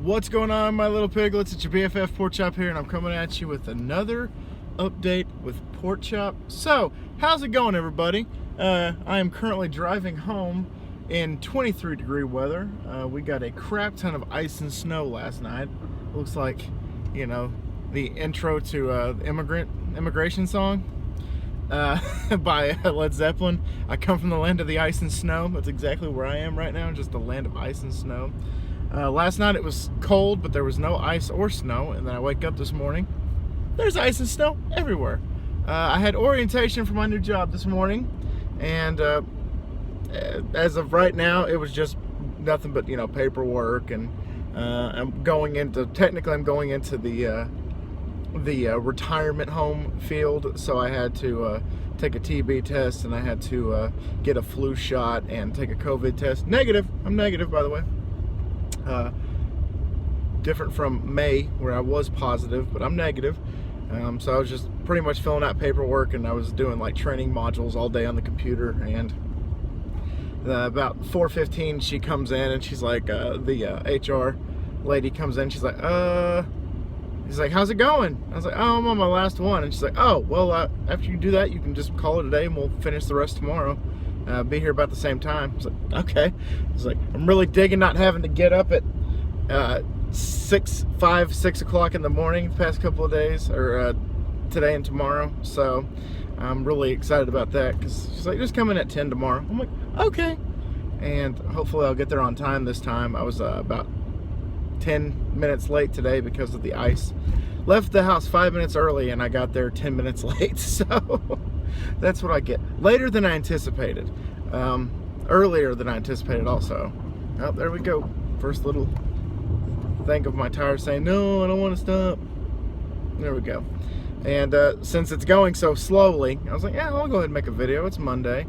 What's going on, my little piglets? It's your BFF Pork Chop here, and I'm coming at you with another update with Pork Chop. So, how's it going, everybody? I am currently driving home in 23-degree weather. We got a crap ton of ice and snow last night. Looks like, you know, the intro to immigration song by Led Zeppelin. I come from the land of the ice and snow. That's exactly where I am right now, just the land of ice and snow. Last night it was cold, but there was no ice or snow, and then I wake up this morning, there's ice and snow everywhere. I had orientation for my new job this morning, and as of right now, it was just nothing but, you know, paperwork, and I'm going into the retirement home field, so I had to take a TB test, and I had to get a flu shot and take a COVID test. Negative. I'm negative, by the way. Different from May, where I was positive, but I'm negative. So I was just pretty much filling out paperwork, and I was doing like training modules all day on the computer. And about 4:15, she comes in, and she's like, the HR lady comes in. She's like, how's it going? I was like, oh, I'm on my last one. And she's like, oh, well, after you do that, you can just call it a day, and we'll finish the rest tomorrow. Be here about the same time. I was like, okay. I was like, I'm really digging not having to get up at 6 o'clock in the morning the past couple of days, or today and tomorrow. So I'm really excited about that, because she's like, just come in at 10 tomorrow. I'm like, okay. And hopefully I'll get there on time this time. I was about 10 minutes late today because of the ice. Left the house 5 minutes early, and I got there 10 minutes late. So that's what I get. Later than I anticipated. Earlier than I anticipated also. Oh, there we go. First little thing of my tire saying, no, I don't want to stop. There we go. And since it's going so slowly, I was like, yeah, I'll go ahead and make a video. It's Monday.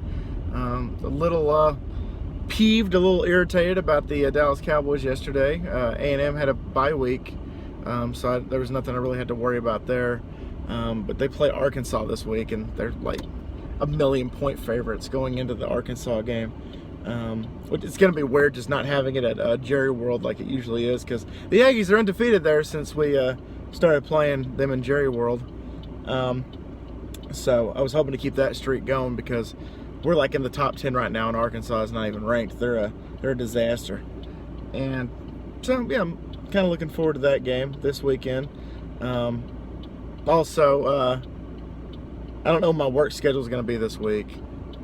A little peeved, a little irritated about the Dallas Cowboys yesterday. A&M had a bye week, so there was nothing I really had to worry about there. But they play Arkansas this week, and they're like a 1,000,000-point favorites going into the Arkansas game. It's going to be weird just not having it at Jerry World like it usually is, because the Aggies are undefeated there since we started playing them in Jerry World. So I was hoping to keep that streak going, because we're like in the top 10 right now, and Arkansas is not even ranked. They're a disaster. And so, yeah, I'm kind of looking forward to that game this weekend. Also, I don't know what my work schedule is going to be this week,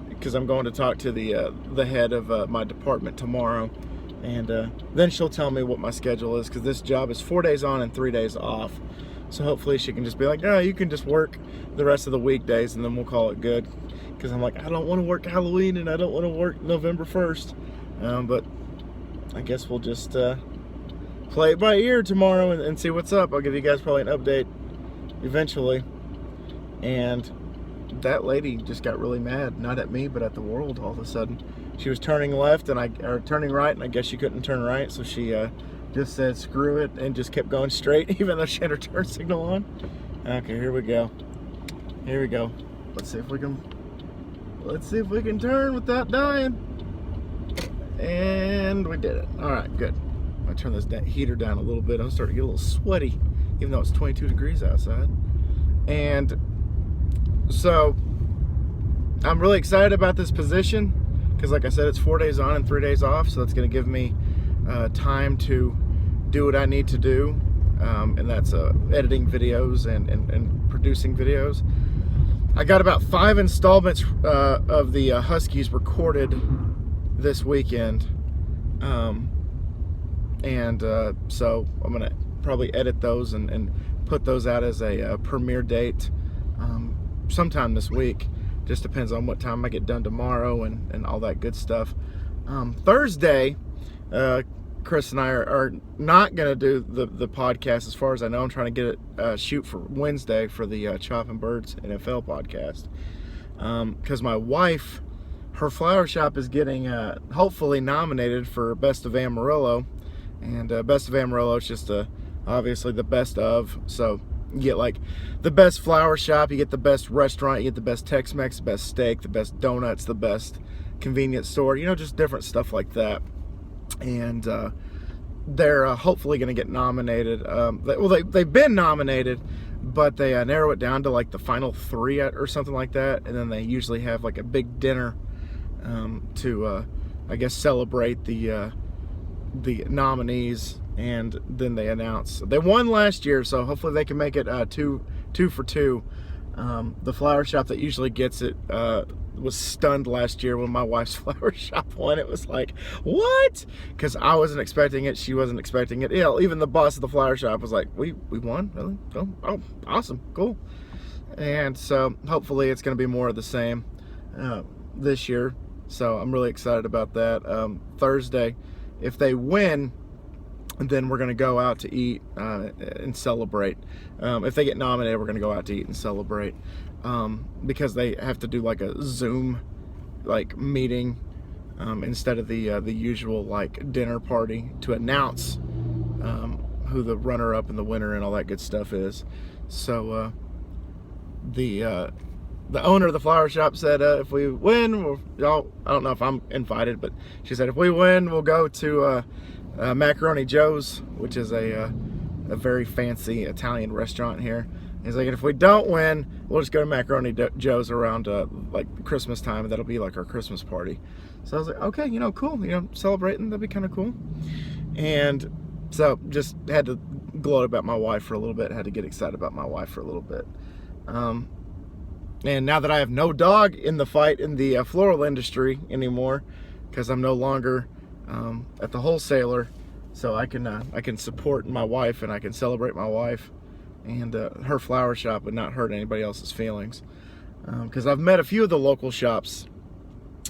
because I'm going to talk to the head of my department tomorrow, and then she'll tell me what my schedule is, because this job is 4 days on and 3 days off. So hopefully she can just be like, oh, you can just work the rest of the weekdays, and then we'll call it good. Because I'm like, I don't want to work Halloween, and I don't want to work November 1st. But I guess we'll just play it by ear tomorrow and see what's up. I'll give you guys probably an update eventually. And that lady just got really mad, not at me, but at the world all of a sudden. She was turning left, or turning right, and I guess she couldn't turn right, so she just said screw it and just kept going straight, even though she had her turn signal on. Okay, here we go. Here we go. Let's see if we can turn without dying. And we did it. All right, good. I'm gonna turn this heater down a little bit. I'm starting to get a little sweaty, even though it's 22 degrees outside. And so I'm really excited about this position, because like I said, it's 4 days on and 3 days off, so that's going to give me time to do what I need to do, and that's editing videos and producing videos. I got about 5 installments of the Huskies recorded this weekend, so I'm going to probably edit those and put those out as a premiere date sometime this week. Just depends on what time I get done tomorrow and all that good stuff. Thursday, Chris and I are not going to do the podcast, as far as I know. I'm trying to get it shoot for Wednesday for the Chopping Birds NFL podcast, because my wife, her flower shop is getting hopefully nominated for Best of Amarillo, and Best of Amarillo is just obviously the best of, so you get like the best flower shop, you get the best restaurant, you get the best Tex-Mex, the best steak, the best donuts, the best convenience store, you know, just different stuff like that. And they're hopefully going to get nominated. They've been nominated, but they narrow it down to like the final 3 or something like that, and then they usually have like a big dinner to I guess celebrate the nominees, and then they announce. They won last year, so hopefully they can make it 2 for 2. The flower shop that usually gets it was stunned last year when my wife's flower shop won. It was like, what? Because I wasn't expecting it, she wasn't expecting it. Yeah, even the boss of the flower shop was like, we won? Really? Oh, awesome, cool. And so hopefully it's going to be more of the same this year. So I'm really excited about that. Thursday, if they win, then we're going to go out to eat and celebrate. If they get nominated, we're going to go out to eat and celebrate, because they have to do like a Zoom like meeting instead of the usual like dinner party to announce who the runner-up and the winner and all that good stuff is. So the owner of the flower shop said if we win, I don't know if I'm invited, but she said if we win, we'll go to Macaroni Joe's, which is a very fancy Italian restaurant here. He's like, if we don't win, we'll just go to Macaroni Joe's around like Christmas time, and that'll be like our Christmas party. So I was like, okay, cool, celebrating, that'd be kind of cool. And so just had to gloat about my wife for a little bit, had to get excited about my wife for a little bit. And now that I have no dog in the fight in the floral industry anymore, because I'm no longer at the wholesaler, so I can support my wife, and I can celebrate my wife, and her flower shop would not hurt anybody else's feelings. Because I've met a few of the local shops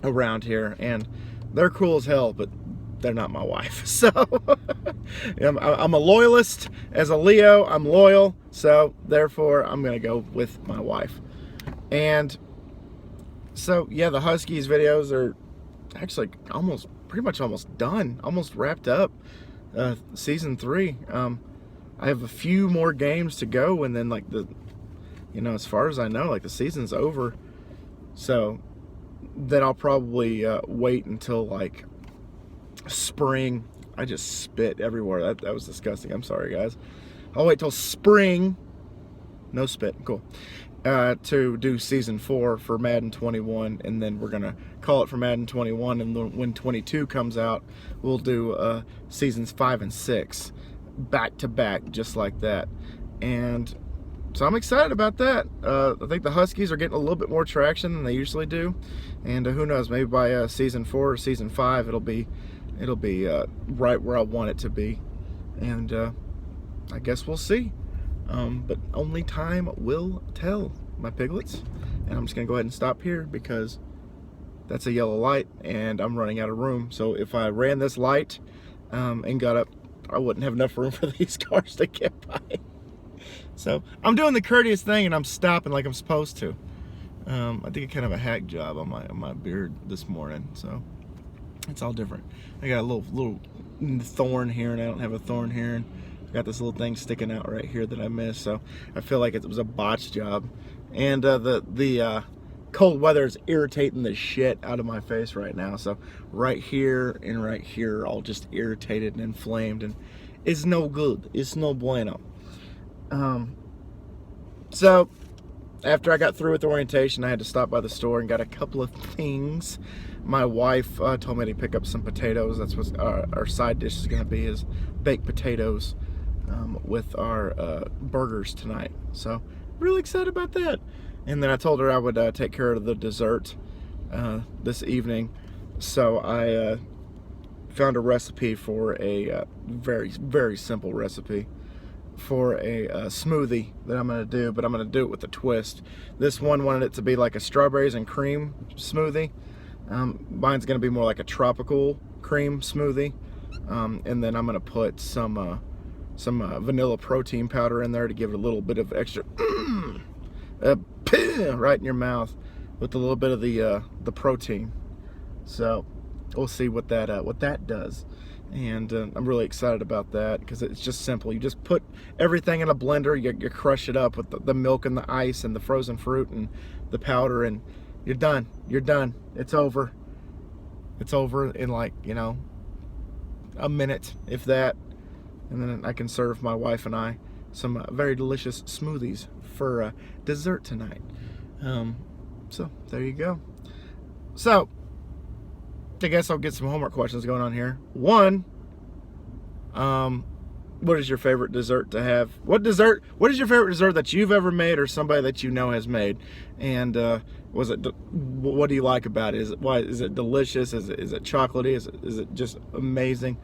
around here, and they're cool as hell, but they're not my wife. So I'm a loyalist. As a Leo, I'm loyal, so therefore I'm gonna go with my wife. And so yeah, the Huskies videos are actually pretty much almost done, almost wrapped up. Season 3. I have a few more games to go, and then like as far as I know, like the season's over. So then I'll probably wait until like spring. I just spit everywhere. That was disgusting. I'm sorry, guys. I'll wait till spring. No spit. Cool. To do season 4 for Madden 21, and then we're gonna call it for Madden 21, and then when 22 comes out, we'll do seasons 5 and 6 back to back, just like that. And so I'm excited about that. I think the Huskies are getting a little bit more traction than they usually do, and who knows, maybe by season 4 or season 5 it'll be right where I want it to be. And I guess we'll see. But only time will tell, my piglets. And I'm just gonna go ahead and stop here because that's a yellow light and I'm running out of room. So if I ran this light and got up, I wouldn't have enough room for these cars to get by. So I'm doing the courteous thing and I'm stopping like I'm supposed to. I did kind of a hack job on my beard this morning, so it's all different. I got a little thorn here, and I don't have a thorn here, and got this little thing sticking out right here that I missed, so I feel like it was a botched job. And the cold weather is irritating the shit out of my face right now, so right here and right here are all just irritated and inflamed, and it's no good. It's no bueno. So after I got through with the orientation, I had to stop by the store and got a couple of things. My wife told me to pick up some potatoes. That's what our side dish is going to be, is baked potatoes with our burgers tonight. So really excited about that. And then I told her I would take care of the dessert this evening. So I found a recipe for a very, very simple recipe for a smoothie that I'm going to do, but I'm going to do it with a twist. This one wanted it to be like a strawberries and cream smoothie. Mine's going to be more like a tropical cream smoothie. And then I'm going to put some vanilla protein powder in there to give it a little bit of extra right in your mouth with a little bit of the protein. So we'll see what that does. And I'm really excited about that because it's just simple. You just put everything in a blender, you crush it up with the milk and the ice and the frozen fruit and the powder, and you're done. You're done. It's over. It's over in like, a minute, if that, and then I can serve my wife and I some very delicious smoothies for dessert tonight. So there you go. So I guess I'll get some homework questions going on here. One, what is your favorite dessert to have? What is your favorite dessert that you've ever made or somebody that you know has made? And what do you like about it? Is it delicious? Is it chocolatey? Is it just amazing?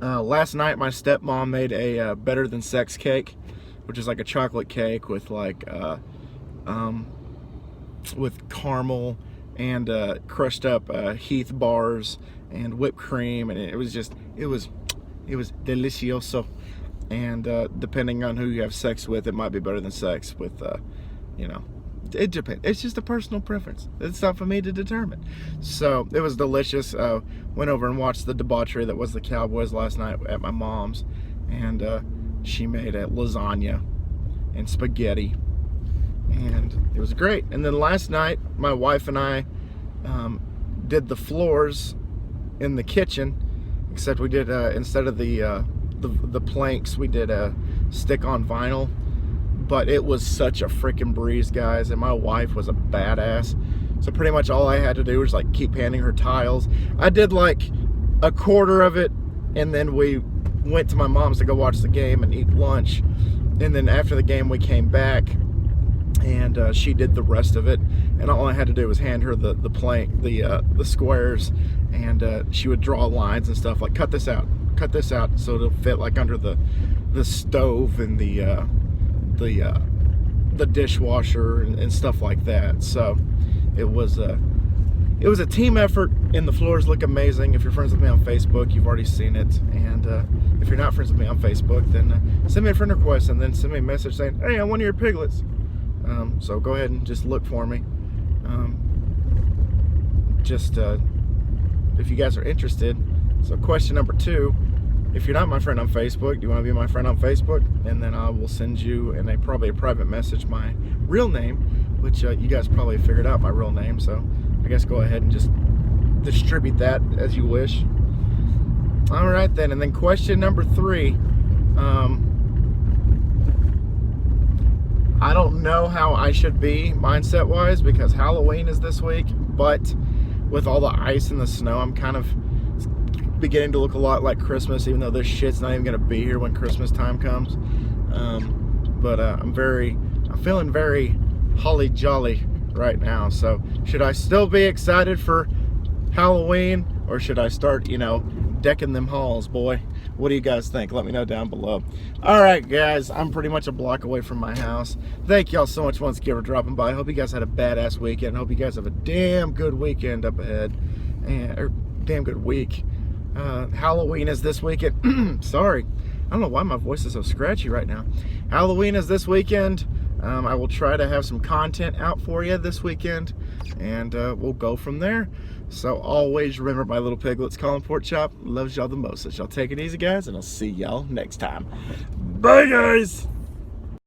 Last night my stepmom made a better than sex cake, which is like a chocolate cake with like with caramel and crushed up Heath bars and whipped cream, and it was delicioso. And depending on who you have sex with, it might be better than sex with, it depends. It's just a personal preference. It's not for me to determine. So it was delicious. Went over and watched the debauchery that was the Cowboys last night at my mom's, and she made a lasagna and spaghetti, and it was great. And then last night, my wife and I did the floors in the kitchen, except we did instead of the planks, we did a stick-on vinyl. But it was such a freaking breeze, guys, and my wife was a badass. So pretty much all I had to do was like keep handing her tiles. I did like a quarter of it, and then we went to my mom's to go watch the game and eat lunch. And then after the game, we came back, and she did the rest of it. And all I had to do was hand her the plank, the squares, and she would draw lines and stuff like cut this out, so it'll fit like under the stove and the dishwasher and stuff like that. So it was a team effort, and the floors look amazing. If you're friends with me on Facebook, you've already seen it. And if you're not friends with me on Facebook, then send me a friend request and then send me a message saying, hey, I'm one of your piglets. So go ahead and just look for me. If you guys are interested. So question number 2, if you're not my friend on Facebook, do you want to be my friend on Facebook? And then I will send you probably a private message my real name, which you guys probably figured out my real name. So I guess go ahead and just distribute that as you wish. All right then. And then question number 3. I don't know how I should be mindset-wise because Halloween is this week, but with all the ice and the snow, I'm kind of beginning to look a lot like Christmas, even though this shit's not even gonna be here when Christmas time comes. But I'm feeling very holly jolly right now. So should I still be excited for Halloween, or should I start, decking them halls, boy? What do you guys think? Let me know down below. All right, guys, I'm pretty much a block away from my house. Thank y'all so much once again for dropping by. I hope you guys had a badass weekend. I hope you guys have a damn good weekend up ahead, or damn good week. Halloween is this weekend. Sorry, I don't know why my voice is so scratchy right now. Halloween is this weekend. I will try to have some content out for you this weekend, and we'll go from there. So always remember, my little piglets, Colin Pork Chop loves y'all the most. So y'all take it easy, guys, and I'll see y'all next time. Bye, guys.